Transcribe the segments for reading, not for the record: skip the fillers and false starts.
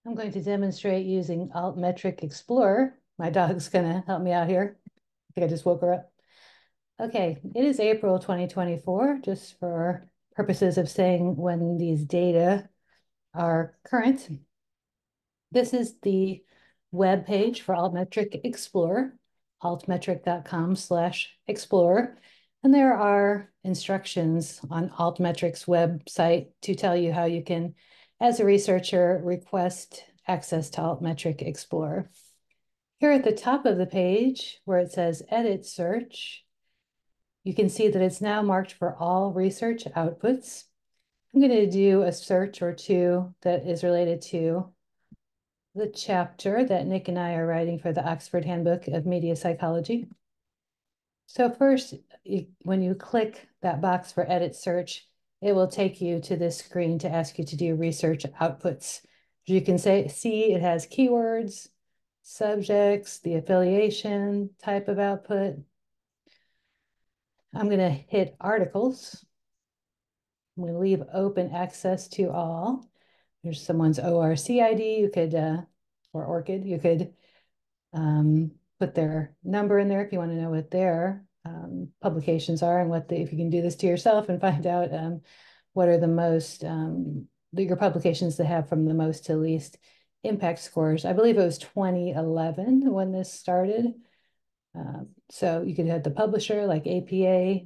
I'm going to demonstrate using Altmetric Explorer. My dog's gonna help me out here. I think I just woke her up. Okay, it is April 2024, just for purposes of saying when these data are current. This is the web page for Altmetric Explorer, altmetric.com/explorer. And there are instructions on Altmetric's website to tell you how you can, as a researcher, request access to Altmetric Explorer. Here at the top of the page, where it says Edit Search, you can see that it's now marked for all research outputs. I'm going to do a search or two that is related to the chapter that Nick and I are writing for the Oxford Handbook of Media Psychology. So first, when you click that box for Edit Search, it will take you to this screen to ask you to do research outputs. You can see it has keywords, subjects, the affiliation type of output. I'm going to hit articles. I'm going to leave open access to all. There's someone's ORC ID. You could, or ORCID, you could put their number in there if you want to know what their publications are and if you can do this to yourself and find out what are the most, your publications that have from the most to least impact scores. I believe it was 2011 when this started. So you could have the publisher like APA.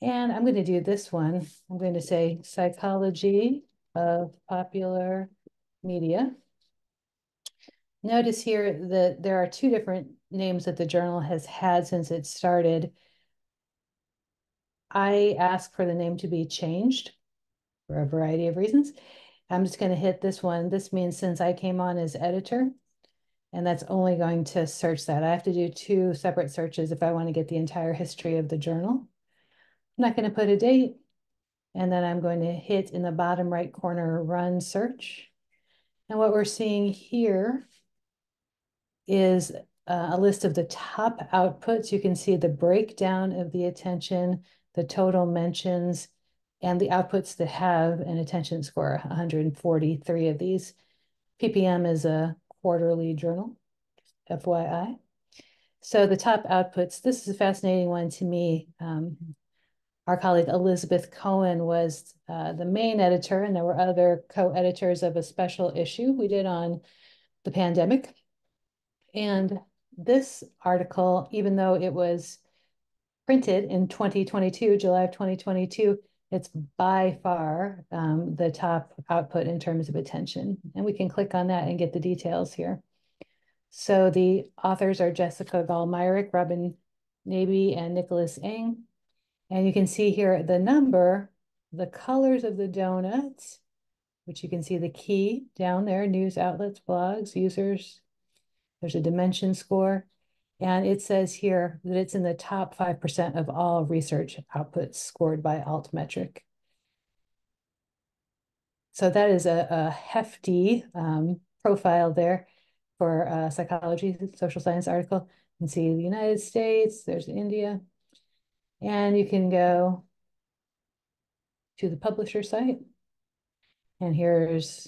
And I'm going to do this one. I'm going to say Psychology of Popular Media. Notice here that there are two different names that the journal has had since it started. I asked for the name to be changed for a variety of reasons. I'm just going to hit this one. This means since I came on as editor, and that's only going to search that. I have to do two separate searches if I want to get the entire history of the journal. I'm not going to put a date, and then I'm going to hit in the bottom right corner, Run Search. And what we're seeing here is a list of the top outputs. You can see the breakdown of the attention, the total mentions, and the outputs that have an attention score, 143 of these. PPM is a quarterly journal, FYI. So the top outputs, this is a fascinating one to me. Our colleague Elizabeth Cohen was the main editor, and there were other co-editors of a special issue we did on the pandemic. And this article, even though it was printed in 2022, July of 2022, it's by far the top output in terms of attention. And we can click on that and get the details here. So the authors are Jessica Gall-Myrick, Robin Naby, and Nicholas Ng. And you can see here the number, the colors of the donuts, which you can see the key down there, news outlets, blogs, users. There's a dimension score. And it says here that it's in the top 5% of all research outputs scored by Altmetric. So that is a hefty profile there for a psychology, social science article. You can see the United States, there's India. And you can go to the publisher site. And here's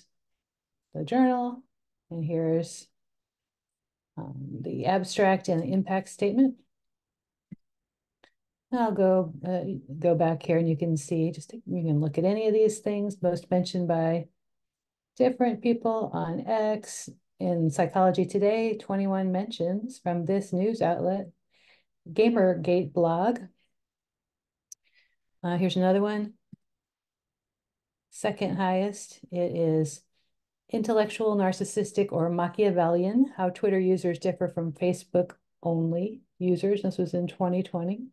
the journal. And here's the abstract and the impact statement. I'll go back here and you can see, you can look at any of these things, most mentioned by different people on X. In Psychology Today, 21 mentions from this news outlet. Gamergate blog. Here's another one. Second highest, it is Intellectual, Narcissistic, or Machiavellian, How Twitter Users Differ from Facebook Only Users. This was in 2020.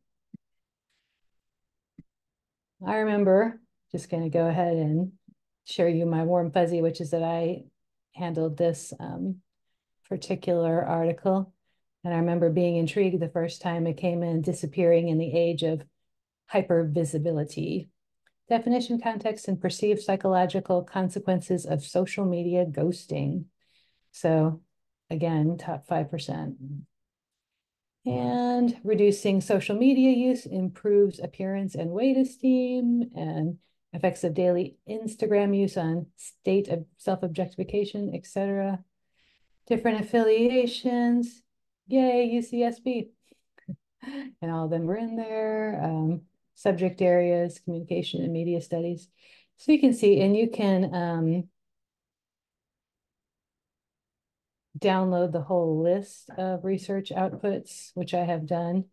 I remember, just going to go ahead and share you my warm fuzzy, which is that I handled this particular article. And I remember being intrigued the first time it came in, disappearing in the age of hypervisibility. Definition, context, and perceived psychological consequences of social media ghosting. So again, top 5%. And reducing social media use improves appearance and weight esteem. And effects of daily Instagram use on state of self-objectification, etc. Different affiliations. Yay, UCSB. And all of them were in there. Subject areas, communication and media studies. So you can see, and you can download the whole list of research outputs, which I have done.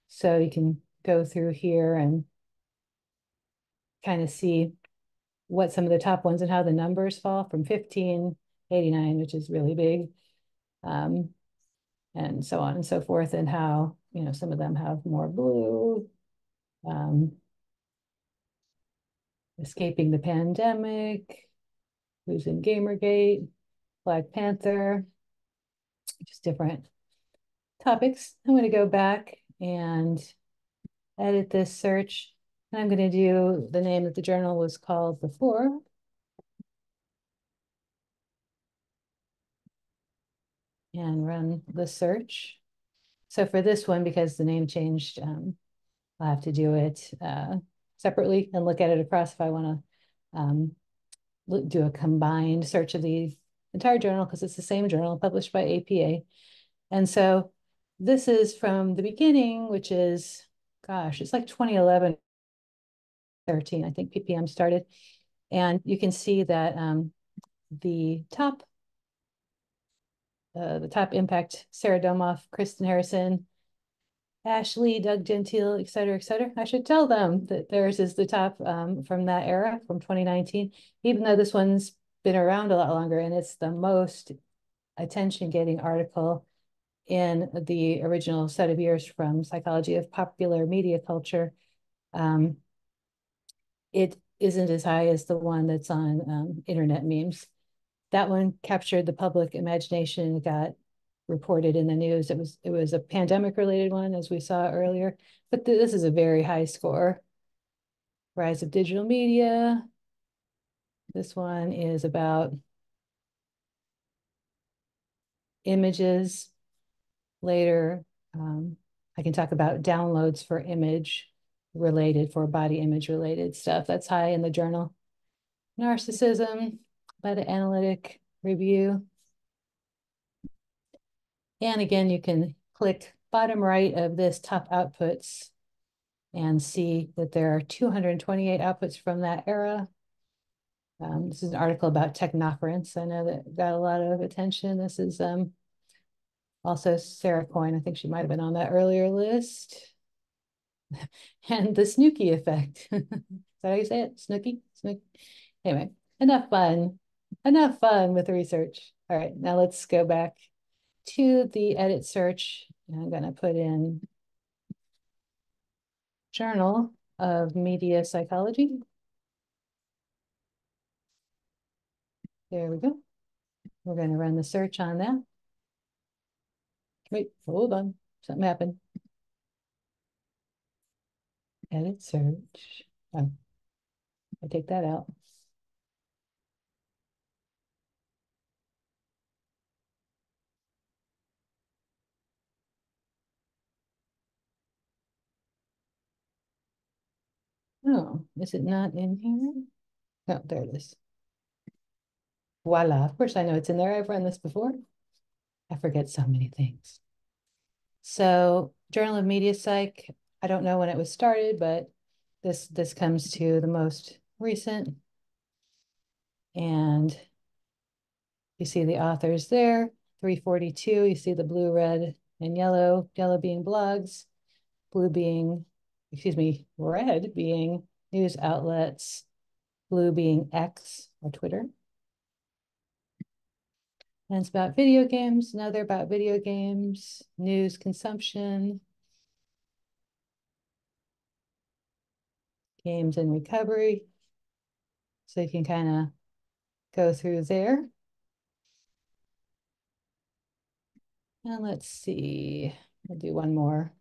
So you can go through here and kind of see what some of the top ones and how the numbers fall from 1589, which is really big, and so on and so forth, and how, you know, some of them have more blue, escaping the pandemic, who's in Gamergate, Black Panther, just different topics. I'm going to go back and edit this search. And I'm going to do the name that the journal was called before. And run the search. So for this one, because the name changed, I'll have to do it separately and look at it across if I want to do a combined search of the entire journal, because it's the same journal published by APA. And so this is from the beginning, which is, gosh, it's like 2011, 13, I think PPM started. And you can see that the top impact, Sarah Domoff, Kristen Harrison, Ashley, Doug Gentile, et cetera, et cetera. I should tell them that theirs is the top from that era, from 2019, even though this one's been around a lot longer, and it's the most attention-getting article in the original set of years from Psychology of Popular Media Culture. It isn't as high as the one that's on internet memes. That one captured the public imagination. It got reported in the news. It was a pandemic related one, as we saw earlier, but this is a very high score. Rise of digital media. This one is about images. Later, I can talk about downloads for image related, for body image related stuff. That's high in the journal. Narcissism, meta-analytic review. And again, you can click bottom right of this top outputs and see that there are 228 outputs from that era. This is an article about technoference. I know that got a lot of attention. This is also Sarah Coyne. I think she might have been on that earlier list. And the Snooki effect. Is that how you say it? Snooki? Snooki? Anyway, enough fun. Enough fun with research. All right, now let's go back to the edit search. I'm going to put in Journal of Media Psychology. There we go. We're going to run the search on that. Wait, hold on. Something happened. Edit search. Oh, I take that out. Oh, is it not in here? Oh, there it is. Voila. Of course I know it's in there. I've run this before. I forget so many things. So Journal of Media Psych, I don't know when it was started, but this comes to the most recent. And you see the authors there, 342. You see the blue, red, and yellow being blogs, blue being, excuse me, red being news outlets, blue being X or Twitter. And it's about video games. Now they're about video games, news consumption, games and recovery. So you can kind of go through there. And let's see, we'll do one more.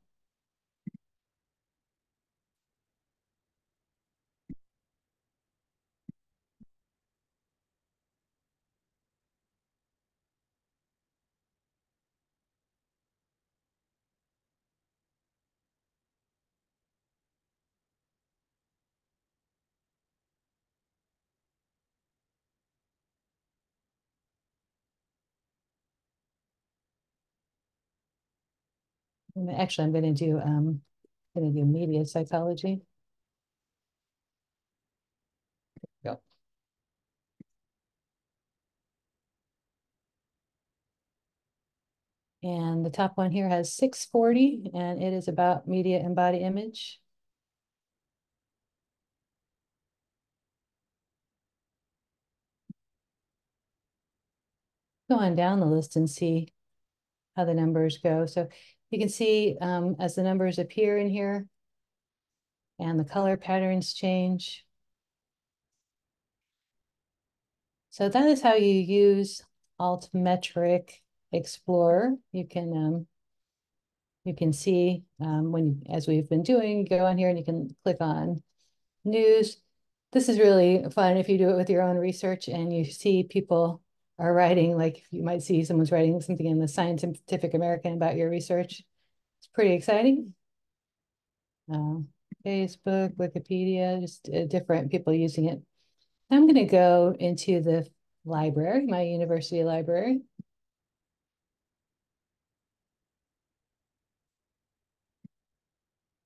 Actually, I'm going to do media psychology. Go. And the top one here has 640, and it is about media and body image. Go on down the list and see how the numbers go. So you can see as the numbers appear in here and the color patterns change. So that is how you use Altmetric Explorer. You can see as we've been doing, go on here and you can click on news. This is really fun if you do it with your own research and you see people are writing, like you might see someone's writing something in the Scientific American about your research. It's pretty exciting. Facebook, Wikipedia, just different people using it. I'm going to go into the library, my university library.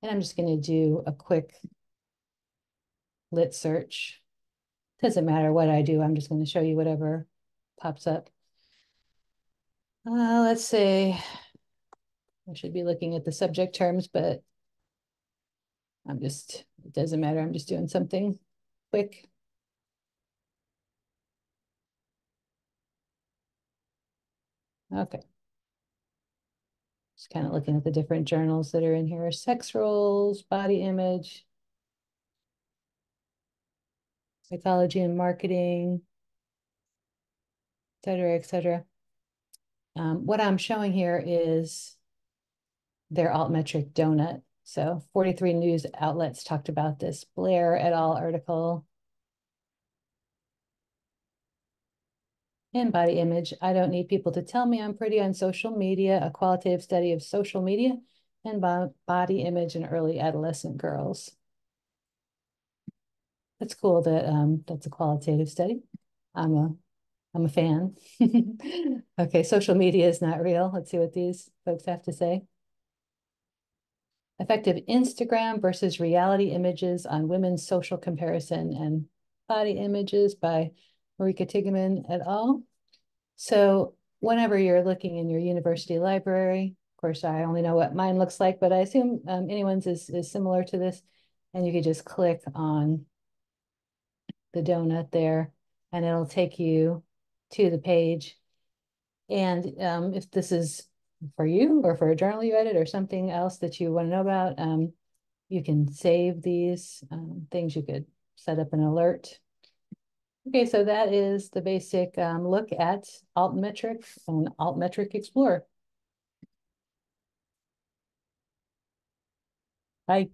And I'm just going to do a quick lit search. Doesn't matter what I do. I'm just going to show you whatever pops up. Let's say I should be looking at the subject terms, but it doesn't matter. I'm just doing something quick. Okay. Just kind of looking at the different journals that are in here. Sex roles, body image, psychology and marketing, et cetera, et cetera. What I'm showing here is their altmetric donut. So 43 news outlets talked about this. Blair et al. Article. And body image. I don't need people to tell me I'm pretty on social media, a qualitative study of social media and body image in early adolescent girls. That's cool that that's a qualitative study. I'm a fan. Okay, social media is not real. Let's see what these folks have to say. Effective Instagram versus reality images on women's social comparison and body images by Marika Tigeman et al. So whenever you're looking in your university library, of course, I only know what mine looks like, but I assume anyone's is similar to this. And you could just click on the donut there and it'll take you to the page. And if this is for you or for a journal you edit or something else that you want to know about, you can save these things. You could set up an alert. Okay, so that is the basic look at Altmetric and Altmetric Explorer. Bye.